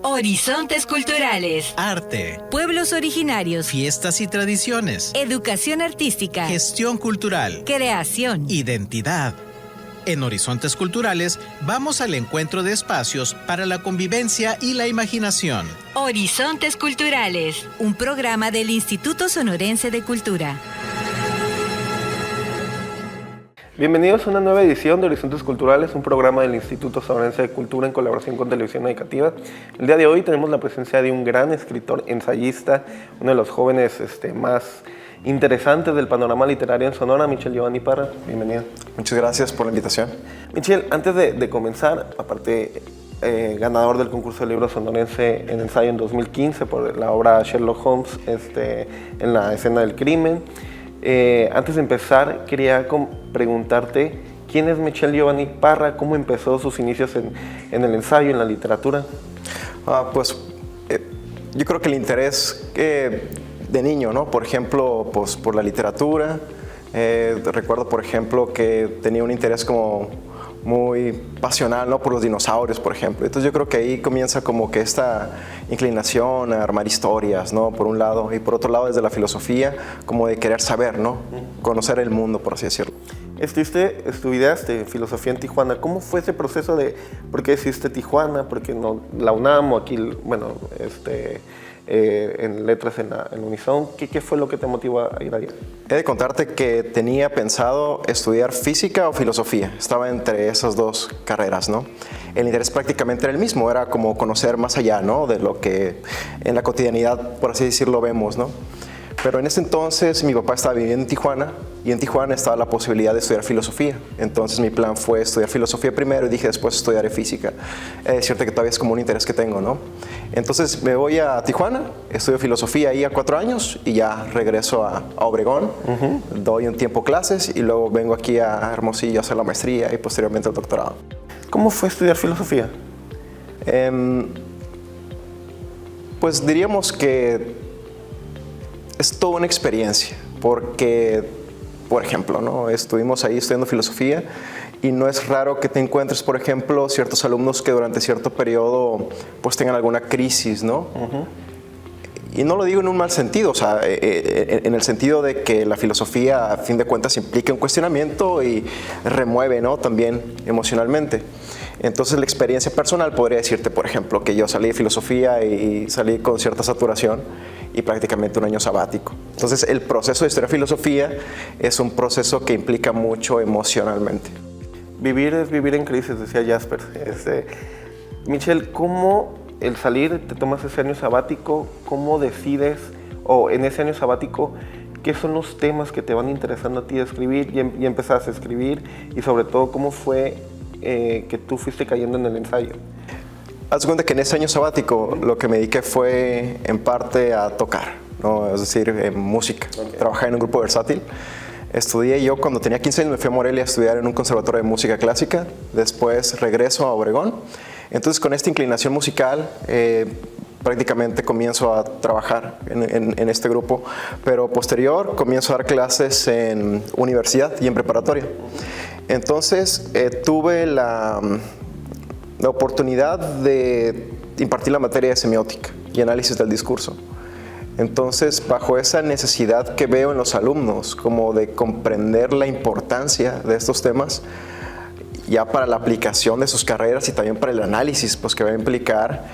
Horizontes culturales. Arte. Pueblos originarios. Fiestas y tradiciones. Educación artística. Gestión cultural. Creación. Identidad. En Horizontes Culturales vamos al encuentro de espacios para la convivencia y la imaginación. Horizontes culturales. Un programa del Instituto Sonorense de Cultura. Bienvenidos a una nueva edición de Horizontes Culturales, un programa del Instituto Sonorense de Cultura en colaboración con Televisión Educativa. El día de hoy tenemos la presencia de un gran escritor, ensayista, uno de los jóvenes más interesantes del panorama literario en Sonora, Michel Giovanni Parra. Bienvenido. Muchas gracias por la invitación. Michel, antes de comenzar, aparte ganador del concurso de libro sonorense en ensayo en 2015 por la obra Sherlock Holmes en la escena del crimen. Antes de empezar, quería preguntarte, ¿quién es Michel Giovanni Parra? ¿Cómo empezó sus inicios en el ensayo, en la literatura? Yo creo que el interés de niño, ¿no? Por ejemplo, pues, por la literatura. Recuerdo, por ejemplo, que tenía un interés como muy pasional, ¿no? Por los dinosaurios, por ejemplo. Entonces yo creo que ahí comienza como que esta inclinación a armar historias, ¿no? Por un lado, y por otro lado desde la filosofía, como de querer saber, ¿no? Conocer el mundo, por así decirlo. Estudiaste filosofía en Tijuana. ¿Cómo fue ese proceso de por qué decidiste Tijuana? ¿Por qué no la UNAM o aquí, bueno, en letras en la Unison? ¿Qué fue lo que te motivó a ir allá? He de contarte que tenía pensado estudiar física o filosofía. Estaba entre esas dos carreras, ¿no? El interés prácticamente era el mismo, era como conocer más allá, ¿no? De lo que en la cotidianidad, por así decirlo, vemos, ¿no? Pero en ese entonces mi papá estaba viviendo en Tijuana y en Tijuana estaba la posibilidad de estudiar filosofía. Entonces mi plan fue estudiar filosofía primero y dije después estudiaré física. Es cierto que todavía es como un interés que tengo, ¿no? Entonces me voy a Tijuana, estudio filosofía ahí a 4 años y ya regreso a Obregón, doy un tiempo clases y luego vengo aquí a Hermosillo a hacer la maestría y posteriormente el doctorado. ¿Cómo fue estudiar filosofía? Pues diríamos que es toda una experiencia, porque, por ejemplo, ¿no? Estuvimos ahí estudiando filosofía y no es raro que te encuentres, por ejemplo, ciertos alumnos que durante cierto periodo pues tengan alguna crisis, ¿no? Y no lo digo en un mal sentido, o sea, en el sentido de que la filosofía a fin de cuentas implica un cuestionamiento y remueve, ¿no? También emocionalmente. Entonces la experiencia personal podría decirte, por ejemplo, que yo salí de filosofía y salí con cierta saturación y prácticamente un año sabático. Entonces el proceso de estudiar filosofía es un proceso que implica mucho emocionalmente. Vivir es vivir en crisis, decía Jasper. Michel, ¿cómo el salir, te tomas ese año sabático, cómo decides, o en ese año sabático, qué son los temas que te van interesando a ti de escribir y empezaste a escribir? Y sobre todo, ¿cómo fue que tú fuiste cayendo en el ensayo? Haz de cuenta que en ese año sabático lo que me dediqué fue en parte a tocar, ¿no? Es decir, en música. Trabajé en un grupo versátil. Estudié yo cuando tenía 15 años, me fui a Morelia a estudiar en un conservatorio de música clásica. Después regreso a Obregón. Entonces con esta inclinación musical prácticamente comienzo a trabajar en este grupo, pero posterior comienzo a dar clases en universidad y en preparatoria. Entonces tuve la oportunidad de impartir la materia de semiótica y análisis del discurso. Entonces, bajo esa necesidad que veo en los alumnos, como de comprender la importancia de estos temas, ya para la aplicación de sus carreras y también para el análisis pues, que va a implicar,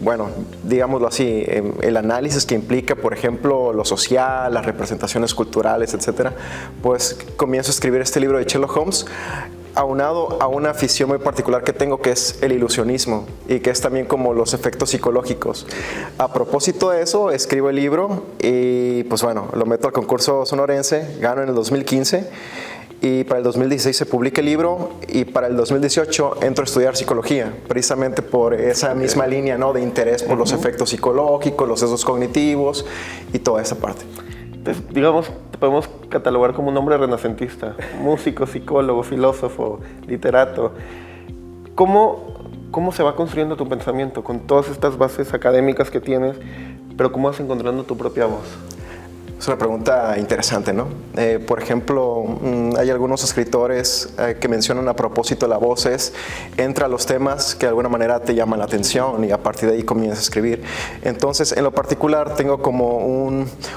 bueno, digámoslo así, el análisis que implica, por ejemplo, lo social, las representaciones culturales, etcétera, pues comienzo a escribir este libro de Sherlock Holmes, aunado a una afición muy particular que tengo, que es el ilusionismo y que es también como los efectos psicológicos. A propósito de eso, escribo el libro y pues bueno, lo meto al concurso sonorense, gano en el 2015 y para el 2016 se publica el libro y para el 2018 entro a estudiar psicología, precisamente por esa misma línea, ¿no? De interés por los efectos psicológicos, los sesgos cognitivos y toda esa parte. Entonces, digamos, te podemos catalogar como un hombre renacentista, músico, psicólogo, filósofo, literato. ¿Cómo se va construyendo tu pensamiento con todas estas bases académicas que tienes, pero cómo vas encontrando tu propia voz? Es una pregunta interesante, ¿no? Por ejemplo, hay algunos escritores que mencionan a propósito de las voces, entra a los temas que de alguna manera te llaman la atención y a partir de ahí comienzas a escribir. Entonces, en lo particular, tengo como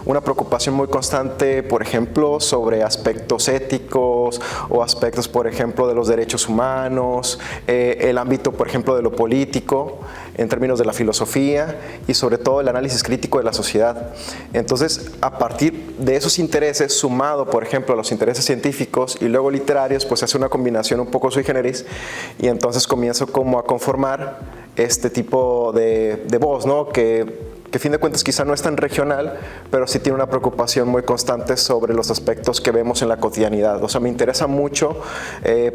una preocupación muy constante, por ejemplo, sobre aspectos éticos o aspectos, por ejemplo, de los derechos humanos, el ámbito, por ejemplo, de lo político, en términos de la filosofía y sobre todo el análisis crítico de la sociedad. Entonces, a partir de esos intereses, sumado, por ejemplo, a los intereses científicos y luego literarios, pues se hace una combinación un poco sui generis y entonces comienzo como a conformar este tipo de voz, ¿no? Que a fin de cuentas quizá no es tan regional, pero sí tiene una preocupación muy constante sobre los aspectos que vemos en la cotidianidad. O sea, me interesa mucho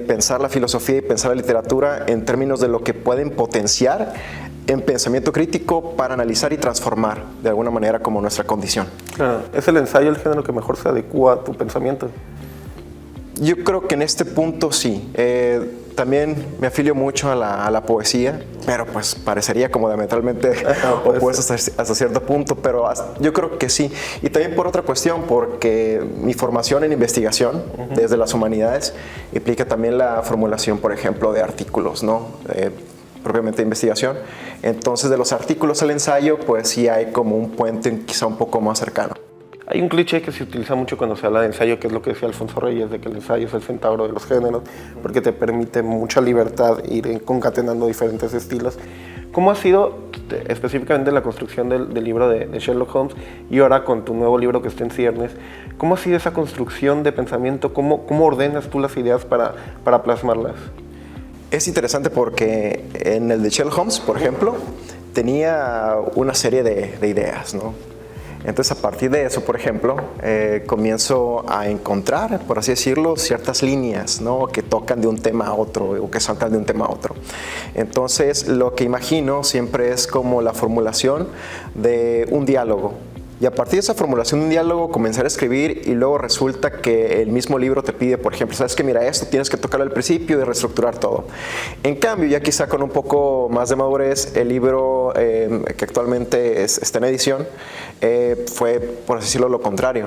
pensar la filosofía y pensar la literatura en términos de lo que pueden potenciar en pensamiento crítico para analizar y transformar de alguna manera como nuestra condición. Claro, ¿es el ensayo el género que mejor se adecua a tu pensamiento? Yo creo que en este punto sí. También me afilio mucho a la poesía, pero pues parecería como diametralmente opuesto hasta cierto punto, pero yo creo que sí. Y también por otra cuestión, porque mi formación en investigación desde las humanidades implica también la formulación, por ejemplo, de artículos, ¿no? Propiamente de investigación. Entonces, de los artículos al ensayo, pues sí hay como un puente quizá un poco más cercano. Hay un cliché que se utiliza mucho cuando se habla de ensayo, que es lo que decía Alfonso Reyes, de que el ensayo es el centauro de los géneros, porque te permite mucha libertad ir concatenando diferentes estilos. ¿Cómo ha sido específicamente la construcción del libro de Sherlock Holmes y ahora con tu nuevo libro que está en ciernes? ¿Cómo ha sido esa construcción de pensamiento? ¿Cómo ordenas tú las ideas para plasmarlas? Es interesante porque en el de Sherlock Holmes, por ejemplo, tenía una serie de ideas, ¿no? Entonces, a partir de eso, por ejemplo, comienzo a encontrar, por así decirlo, ciertas líneas, ¿no? Que tocan de un tema a otro o que saltan de un tema a otro. Entonces, lo que imagino siempre es como la formulación de un diálogo. Y a partir de esa formulación de un diálogo, comenzar a escribir y luego resulta que el mismo libro te pide, por ejemplo, sabes que mira esto, tienes que tocarlo al principio y reestructurar todo. En cambio, ya quizá con un poco más de madurez, el libro que actualmente está en edición fue, por así decirlo, lo contrario.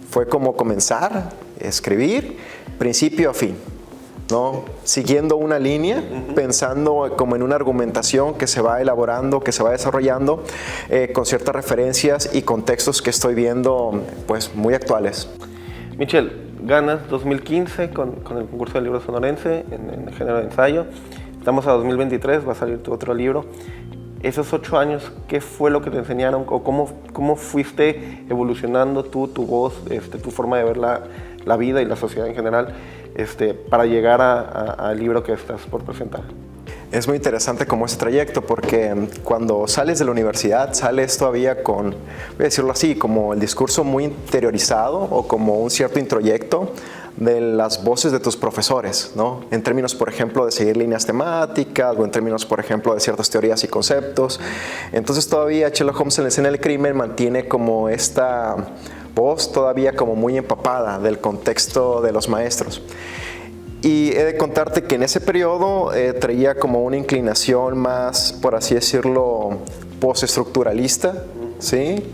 Fue como comenzar, escribir, principio a fin, ¿no? Siguiendo una línea, pensando como en una argumentación que se va elaborando, que se va desarrollando con ciertas referencias y contextos que estoy viendo pues muy actuales. Michel, ganas 2015 con el concurso del libro sonorense en el género de ensayo. Estamos a 2023, va a salir tu otro libro. Esos 8 años, ¿qué fue lo que te enseñaron o cómo fuiste evolucionando tú, tu voz, tu forma de ver la vida y la sociedad en general para llegar al libro que estás por presentar? Es muy interesante como ese trayecto porque cuando sales de la universidad sales todavía con, voy a decirlo así, como el discurso muy interiorizado o como un cierto introyecto de las voces de tus profesores, ¿no? En términos, por ejemplo, de seguir líneas temáticas o en términos, por ejemplo, de ciertas teorías y conceptos. Entonces todavía Sherlock Holmes en la escena del crimen mantiene como esta voz todavía como muy empapada del contexto de los maestros. Y he de contarte que en ese periodo traía como una inclinación más, por así decirlo, postestructuralista, ¿sí?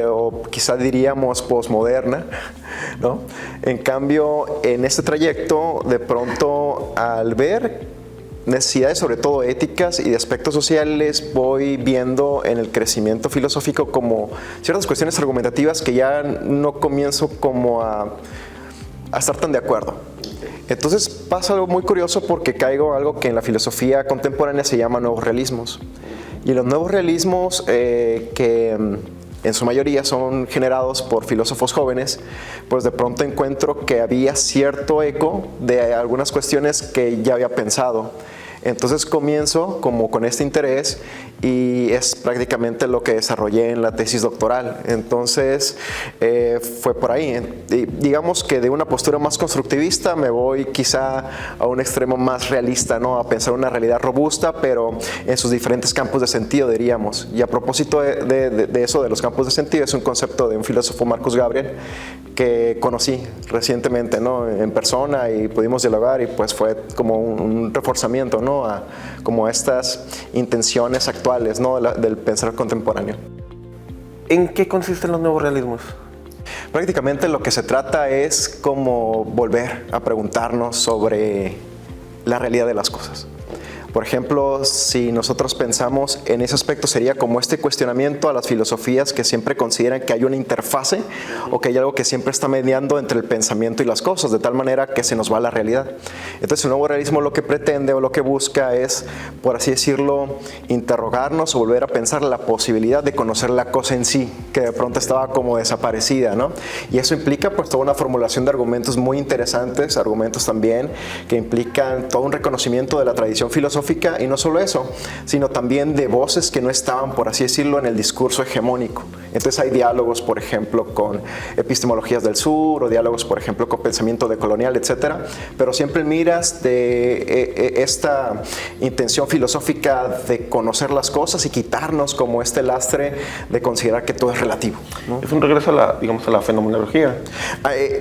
O quizá diríamos posmoderna, ¿no? En cambio, en este trayecto, de pronto, al ver necesidades, sobre todo éticas y de aspectos sociales, voy viendo en el crecimiento filosófico como ciertas cuestiones argumentativas que ya no comienzo como a estar tan de acuerdo. Entonces pasa algo muy curioso porque caigo a algo que en la filosofía contemporánea se llama nuevos realismos. Y los nuevos realismos, que en su mayoría son generados por filósofos jóvenes, pues de pronto encuentro que había cierto eco de algunas cuestiones que ya había pensado. Entonces comienzo como con este interés y es prácticamente lo que desarrollé en la tesis doctoral. Entonces fue por ahí. Digamos que de una postura más constructivista me voy quizá a un extremo más realista, ¿no? A pensar una realidad robusta, pero en sus diferentes campos de sentido, diríamos. Y a propósito de eso, de los campos de sentido, es un concepto de un filósofo, Marcus Gabriel, que conocí recientemente, ¿no? En persona y pudimos dialogar y pues fue como un reforzamiento, ¿no? Como estas intenciones actuales, ¿no? Del pensar contemporáneo. ¿En qué consisten los nuevos realismos? prácticamente lo que se trata es como volver a preguntarnos sobre la realidad de las cosas. Por ejemplo, si nosotros pensamos en ese aspecto, sería como este cuestionamiento a las filosofías que siempre consideran que hay una interfase o que hay algo que siempre está mediando entre el pensamiento y las cosas, de tal manera que se nos va la realidad. Entonces, el nuevo realismo lo que pretende o lo que busca es, por así decirlo, interrogarnos o volver a pensar la posibilidad de conocer la cosa en sí, que de pronto estaba como desaparecida, ¿no? Y eso implica pues toda una formulación de argumentos muy interesantes, argumentos también que implican todo un reconocimiento de la tradición filosófica. Y no solo eso, sino también de voces que no estaban, por así decirlo, en el discurso hegemónico. Entonces hay diálogos, por ejemplo, con epistemologías del sur, o diálogos, por ejemplo, con pensamiento decolonial, etcétera. Pero siempre miras de esta intención filosófica de conocer las cosas y quitarnos como este lastre de considerar que todo es relativo, ¿no? Es un regreso a la fenomenología.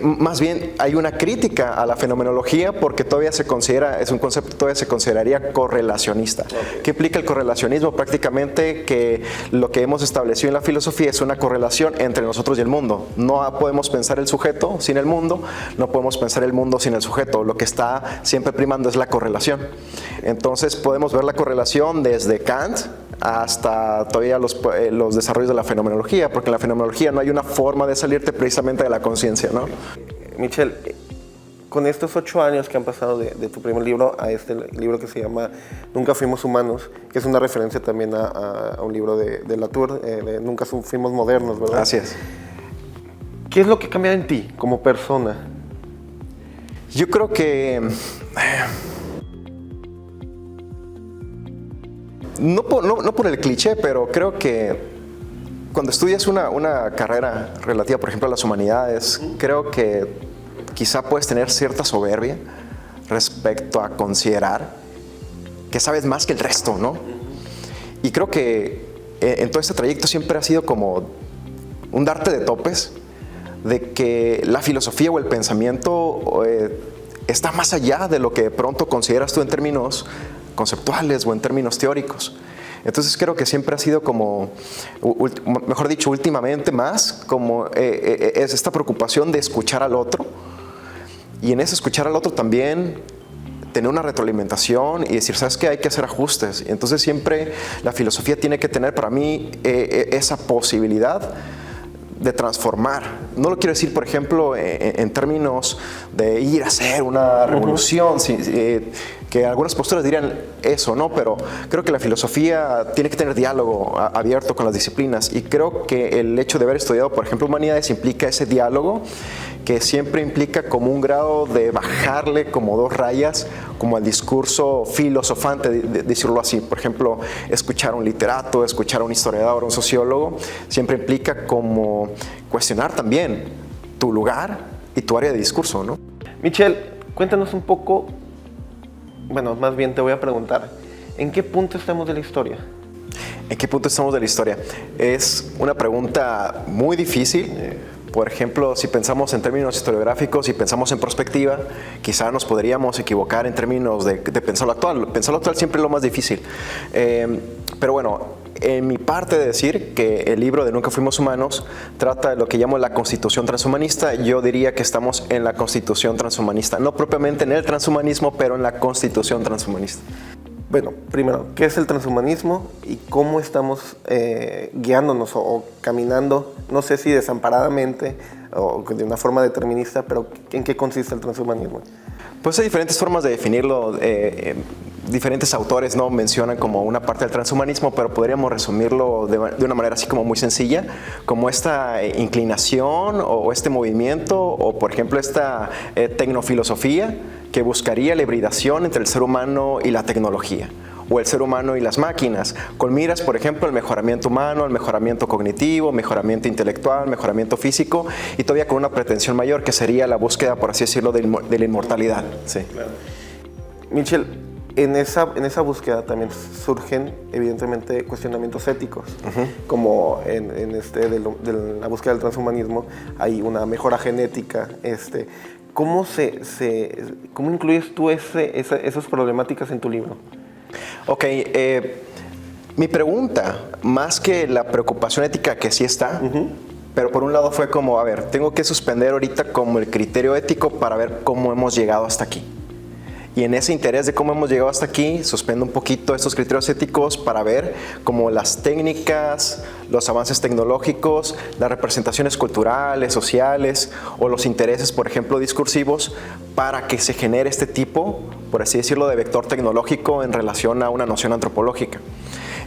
Más bien hay una crítica a la fenomenología porque todavía se considera, es un concepto que todavía se consideraría correlacionista. Okay. ¿Qué implica el correlacionismo? Prácticamente que lo que hemos establecido en la filosofía es una correlación entre nosotros y el mundo. No podemos pensar el sujeto sin el mundo, no podemos pensar el mundo sin el sujeto. Lo que está siempre primando es la correlación. Entonces podemos ver la correlación desde Kant hasta todavía los desarrollos de la fenomenología, porque en la fenomenología no hay una forma de salirte precisamente de la conciencia, ¿no? Michel, con estos 8 años que han pasado de tu primer libro a este libro que se llama Nunca Fuimos Humanos, que es una referencia también a un libro de Latour, de Nunca Fuimos Modernos, ¿verdad? Así es. ¿Qué es lo que cambia en ti como persona? Yo creo que no por el cliché, pero creo que cuando estudias una carrera relativa, por ejemplo, a las humanidades, creo que quizá puedes tener cierta soberbia respecto a considerar que sabes más que el resto, ¿no? Y creo que en todo este trayecto siempre ha sido como un darte de topes de que la filosofía o el pensamiento está más allá de lo que de pronto consideras tú en términos conceptuales o en términos teóricos. Entonces creo que siempre ha sido como, mejor dicho, últimamente más, como es esta preocupación de escuchar al otro. Y en ese escuchar al otro también tener una retroalimentación y decir, ¿sabes qué? Hay que hacer ajustes. Y entonces siempre la filosofía tiene que tener para mí esa posibilidad de transformar. No lo quiero decir, por ejemplo, en términos de ir a hacer una revolución, que algunas posturas dirían eso, ¿no? Pero creo que la filosofía tiene que tener diálogo abierto con las disciplinas, y creo que el hecho de haber estudiado, por ejemplo, humanidades implica ese diálogo, que siempre implica como un grado de bajarle como 2 rayas como al discurso filosofante, decirlo así. Por ejemplo, escuchar a un literato, escuchar a un historiador, un sociólogo, siempre implica como cuestionar también tu lugar y tu área de discurso, ¿no? Michel, cuéntanos un poco, bueno, más bien te voy a preguntar, ¿en qué punto estamos de la historia? ¿En qué punto estamos de la historia? Es una pregunta muy difícil. Por ejemplo, si pensamos en términos historiográficos y pensamos en perspectiva, quizá nos podríamos equivocar en términos de pensar lo actual. Pensar lo actual siempre es lo más difícil. Pero bueno, en mi parte de decir que el libro de Nunca Fuimos Humanos trata de lo que llamo la constitución transhumanista, yo diría que estamos en la constitución transhumanista. No propiamente en el transhumanismo, pero en la constitución transhumanista. Bueno, primero, ¿qué es el transhumanismo y cómo estamos guiándonos o caminando, no sé si desamparadamente o de una forma determinista, pero ¿en qué consiste el transhumanismo? Pues hay diferentes formas de definirlo. Diferentes autores no mencionan como una parte del transhumanismo, pero podríamos resumirlo de una manera así como muy sencilla, como esta inclinación o este movimiento, o por ejemplo esta tecnofilosofía que buscaría la hibridación entre el ser humano y la tecnología, o el ser humano y las máquinas, con miras, por ejemplo, al mejoramiento humano, al mejoramiento cognitivo, mejoramiento intelectual, mejoramiento físico, y todavía con una pretensión mayor que sería la búsqueda, por así decirlo, de la inmortalidad. Sí. Claro. Michel, en esa búsqueda también surgen evidentemente cuestionamientos éticos, como en de la búsqueda del transhumanismo hay una mejora genética. ¿Cómo incluyes tú esas problemáticas en tu libro? Ok, mi pregunta, más que la preocupación ética que sí está, Pero por un lado fue como, a ver, tengo que suspender ahorita como el criterio ético para ver cómo hemos llegado hasta aquí. Y en ese interés de cómo hemos llegado hasta aquí, suspendo un poquito estos criterios éticos para ver cómo las técnicas, los avances tecnológicos, las representaciones culturales, sociales o los intereses, por ejemplo, discursivos, para que se genere este tipo, por así decirlo, de vector tecnológico en relación a una noción antropológica.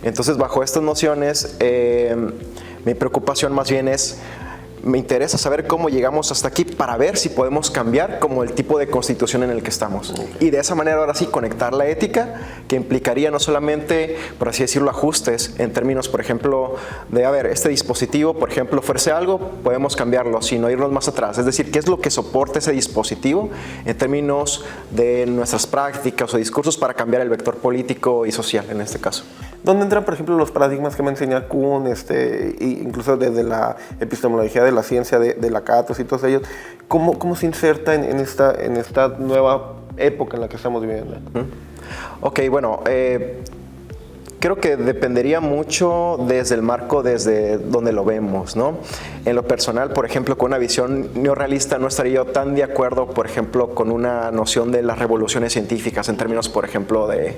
Entonces, bajo estas nociones, mi preocupación más bien es, me interesa saber cómo llegamos hasta aquí para ver si podemos cambiar como el tipo de constitución en el que estamos. Y de esa manera ahora sí conectar la ética, que implicaría no solamente, por así decirlo, ajustes en términos, por ejemplo, de, a ver, este dispositivo, por ejemplo, ofrece algo, podemos cambiarlo, sino irnos más atrás. Es decir, ¿qué es lo que soporta ese dispositivo en términos de nuestras prácticas o discursos para cambiar el vector político y social en este caso? ¿Dónde entran, por ejemplo, los paradigmas que me enseña Kuhn, incluso desde la epistemología de la ciencia de Lakatos y todos ellos? ¿Cómo se inserta en esta nueva época en la que estamos viviendo? Ok, bueno, creo que dependería mucho desde el marco, desde donde lo vemos, ¿no? En lo personal, por ejemplo, con una visión neorrealista no estaría yo tan de acuerdo, por ejemplo, con una noción de las revoluciones científicas en términos, por ejemplo, de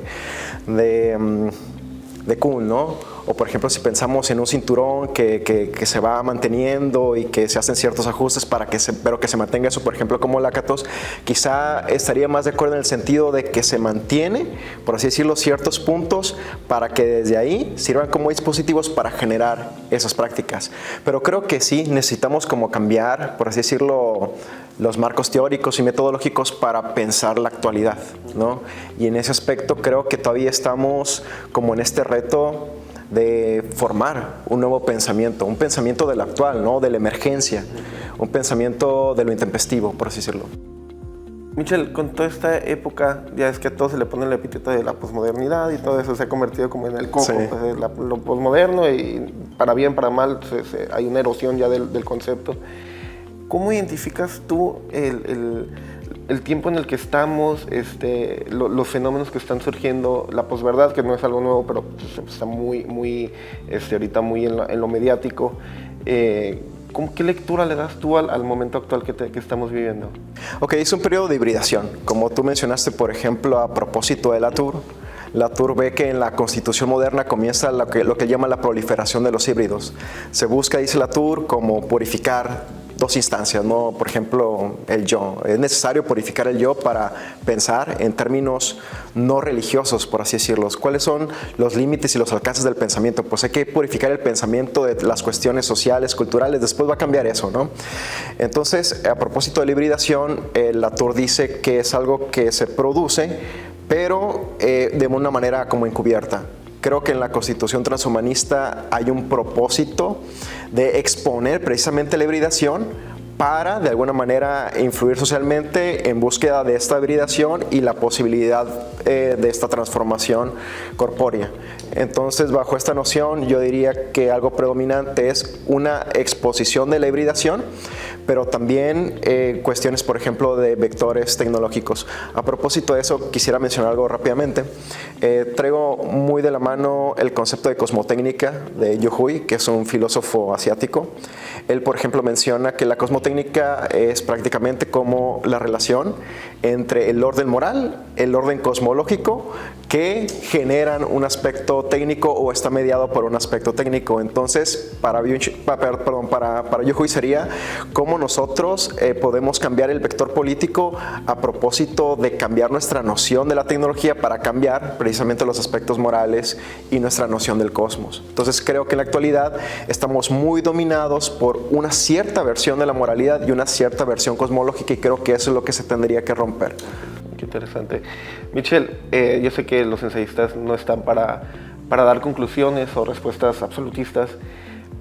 Kuhn, ¿no? O por ejemplo, si pensamos en un cinturón que se va manteniendo y que se hacen ciertos ajustes pero que se mantenga eso, por ejemplo, como Lakatos, quizá estaría más de acuerdo en el sentido de que se mantiene, por así decirlo, ciertos puntos para que desde ahí sirvan como dispositivos para generar esas prácticas. Pero creo que sí necesitamos como cambiar, por así decirlo, los marcos teóricos y metodológicos para pensar la actualidad, ¿no? Y en ese aspecto creo que todavía estamos como en este reto de formar un nuevo pensamiento, un pensamiento del actual, ¿no? De la emergencia, un pensamiento de lo intempestivo, por así decirlo. Michel, con toda esta época, ya es que a todo se le pone el epíteto de la posmodernidad y todo eso se ha convertido como en el coco, sí. Pues, lo posmoderno, y para bien, para mal, hay una erosión ya del concepto. ¿Cómo identificas tú el tiempo en el que estamos, los fenómenos que están surgiendo, la posverdad, que no es algo nuevo, pero pues, está muy ahorita muy en lo mediático? ¿Qué lectura le das tú al momento actual que estamos viviendo? Ok, es un periodo de hibridación. Como tú mencionaste, por ejemplo, a propósito de Latour. Latour ve que en la constitución moderna comienza lo que llama la proliferación de los híbridos. Se busca, dice Latour, como purificar dos instancias, ¿no? Por ejemplo, el yo. Es necesario purificar el yo para pensar en términos no religiosos, por así decirlo. ¿Cuáles son los límites y los alcances del pensamiento? Pues hay que purificar el pensamiento de las cuestiones sociales, culturales, después va a cambiar eso, ¿no? Entonces, a propósito de la hibridación, Latour dice que es algo que se produce, pero de una manera como encubierta. Creo que en la Constitución transhumanista hay un propósito de exponer precisamente la hibridación para, de alguna manera, influir socialmente en búsqueda de esta hibridación y la posibilidad de esta transformación corpórea. Entonces, bajo esta noción, yo diría que algo predominante es una exposición de la hibridación, pero también cuestiones, por ejemplo, de vectores tecnológicos. A propósito de eso, quisiera mencionar algo rápidamente. Traigo muy de la mano el concepto de cosmotécnica de Yu Hui, que es un filósofo asiático. Él, por ejemplo, menciona que la cosmotécnica es prácticamente como la relación entre el orden moral, el orden cosmológico, que generan un aspecto técnico o está mediado por un aspecto técnico. Entonces, para Yu Hui sería cómo nosotros podemos cambiar el vector político a propósito de cambiar nuestra noción de la tecnología para cambiar precisamente los aspectos morales y nuestra noción del cosmos. Entonces, creo que en la actualidad estamos muy dominados por una cierta versión de la moralidad y una cierta versión cosmológica, y creo que eso es lo que se tendría que romper. Qué interesante. Michel, yo sé que los ensayistas no están para dar conclusiones o respuestas absolutistas,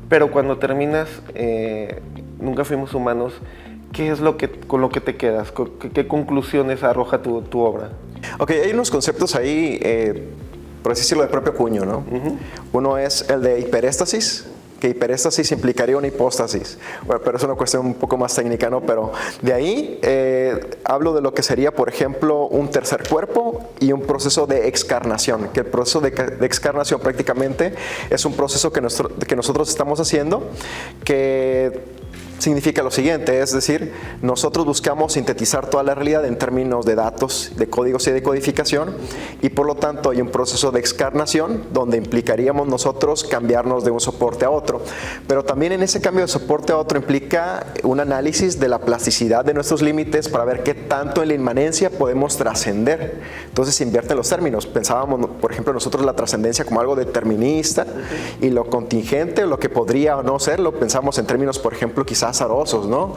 pero cuando terminas Nunca fuimos humanos, ¿qué es con lo que te quedas? ¿Qué conclusiones arroja tu obra? Ok, hay unos conceptos ahí, por así decirlo, de propio cuño, ¿no? Uno es el de hiperéstasis, que hiperéstasis implicaría una hipóstasis. Bueno, pero es una cuestión un poco más técnica, ¿no? Pero de ahí hablo de lo que sería, por ejemplo, un tercer cuerpo y un proceso de excarnación, que el proceso de excarnación prácticamente es un proceso que nosotros estamos haciendo que significa lo siguiente, es decir, nosotros buscamos sintetizar toda la realidad en términos de datos, de códigos y de codificación, y por lo tanto hay un proceso de excarnación donde implicaríamos nosotros cambiarnos de un soporte a otro. Pero también en ese cambio de soporte a otro implica un análisis de la plasticidad de nuestros límites para ver qué tanto en la inmanencia podemos trascender. Entonces se invierten los términos. Pensábamos, por ejemplo, nosotros la trascendencia como algo determinista, y lo contingente, lo que podría o no ser, lo pensamos en términos, por ejemplo, quizás azarosos, ¿no?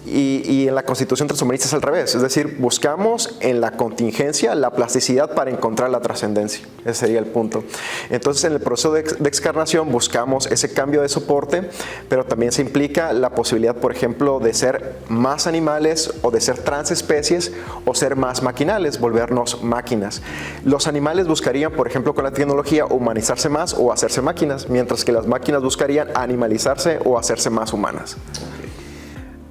Y en la constitución transhumanista es al revés, es decir, buscamos en la contingencia la plasticidad para encontrar la trascendencia. Ese sería el punto. Entonces, en el proceso de excarnación buscamos ese cambio de soporte, pero también se implica la posibilidad, por ejemplo, de ser más animales o de ser transespecies o ser más maquinales, volvernos máquinas. Los animales buscarían, por ejemplo, con la tecnología humanizarse más o hacerse máquinas, mientras que las máquinas buscarían animalizarse o hacerse más humanas.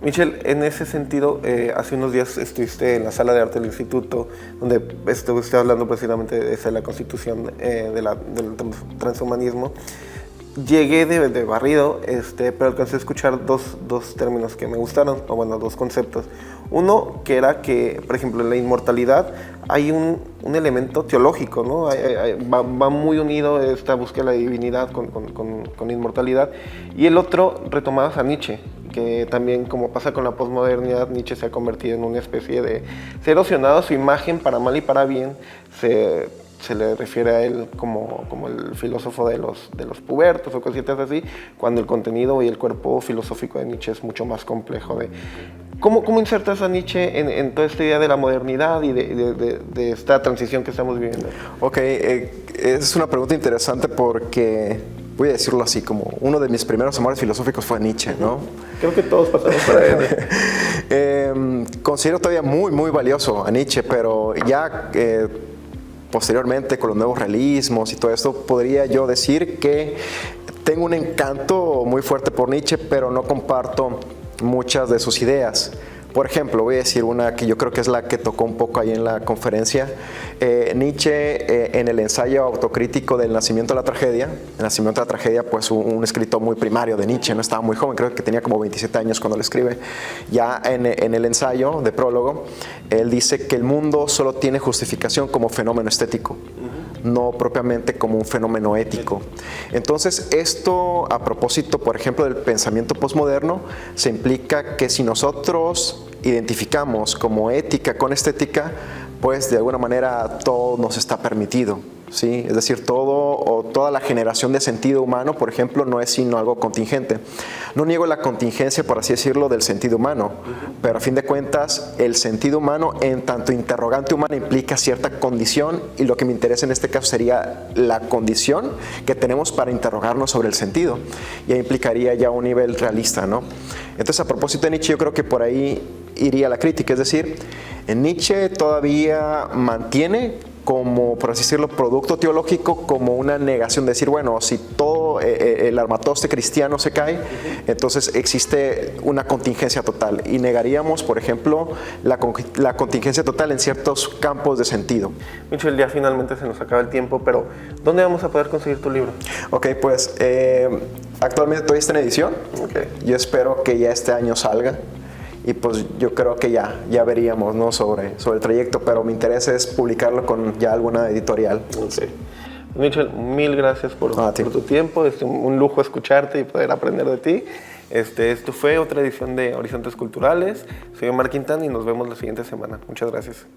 Michel, en ese sentido, hace unos días estuviste en la sala de arte del instituto, donde estuviste hablando precisamente de la constitución del transhumanismo. Llegué de barrido, pero alcancé a escuchar dos términos que me gustaron, o bueno, dos conceptos. Uno, que era que, por ejemplo, en la inmortalidad hay un elemento teológico, ¿no? Va muy unido esta búsqueda de la divinidad con inmortalidad. Y el otro, retomabas a Nietzsche, que también, como pasa con la posmodernidad, Nietzsche se ha convertido en una especie de... Se ha erosionado su imagen para mal y para bien. Se le refiere a él como el filósofo de los pubertos o cositas así, cuando el contenido y el cuerpo filosófico de Nietzsche es mucho más complejo. ¿Cómo insertas a Nietzsche en toda esta idea de la modernidad y de esta transición que estamos viviendo? Ok, es una pregunta interesante porque... voy a decirlo así, como uno de mis primeros amores filosóficos fue Nietzsche, ¿no? Creo que todos pasamos por ahí. Considero todavía muy, muy valioso a Nietzsche, pero ya posteriormente con los nuevos realismos y todo esto, podría yo decir que tengo un encanto muy fuerte por Nietzsche, pero no comparto muchas de sus ideas. Por ejemplo, voy a decir una que yo creo que es la que tocó un poco ahí en la conferencia. Nietzsche, en el ensayo autocrítico del Nacimiento de la Tragedia, el Nacimiento de la Tragedia, pues un escritor muy primario de Nietzsche, no estaba muy joven, creo que tenía como 27 años cuando lo escribe. Ya en el ensayo de prólogo, él dice que el mundo solo tiene justificación como fenómeno estético, no propiamente como un fenómeno ético. Entonces, esto a propósito, por ejemplo, del pensamiento posmoderno, se implica que si nosotros identificamos como ética con estética, pues de alguna manera todo nos está permitido, ¿sí? Es decir, toda la generación de sentido humano, por ejemplo, no es sino algo contingente. No niego la contingencia, por así decirlo, del sentido humano, pero a fin de cuentas, el sentido humano, en tanto interrogante humana, implica cierta condición, y lo que me interesa en este caso sería la condición que tenemos para interrogarnos sobre el sentido, y ahí implicaría ya un nivel realista, ¿no? Entonces, a propósito de Nietzsche, yo creo que por ahí iría la crítica, es decir, en Nietzsche todavía mantiene como, por así decirlo, producto teológico, como una negación de decir, bueno, si todo el armatoste cristiano se cae, entonces existe una contingencia total, y negaríamos, por ejemplo, la contingencia total en ciertos campos de sentido. Michel, ya finalmente se nos acaba el tiempo, pero ¿dónde vamos a poder conseguir tu libro? Ok, pues actualmente todavía está en edición. Okay. Yo espero que ya este año salga. Y pues yo creo que ya veríamos, ¿no? sobre el trayecto, pero mi interés es publicarlo con ya alguna editorial. Okay. Michel, mil gracias por tu tiempo. Es un lujo escucharte y poder aprender de ti. Esto fue otra edición de Horizontes Culturales. Soy Omar Quintán y nos vemos la siguiente semana. Muchas gracias.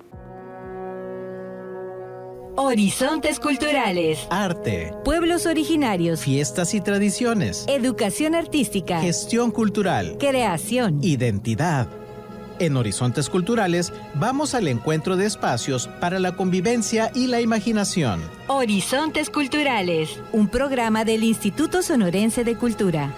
Horizontes Culturales. Arte. Pueblos originarios. Fiestas y tradiciones. Educación artística. Gestión cultural. Creación. Identidad. En Horizontes Culturales vamos al encuentro de espacios para la convivencia y la imaginación. Horizontes Culturales, un programa del Instituto Sonorense de Cultura.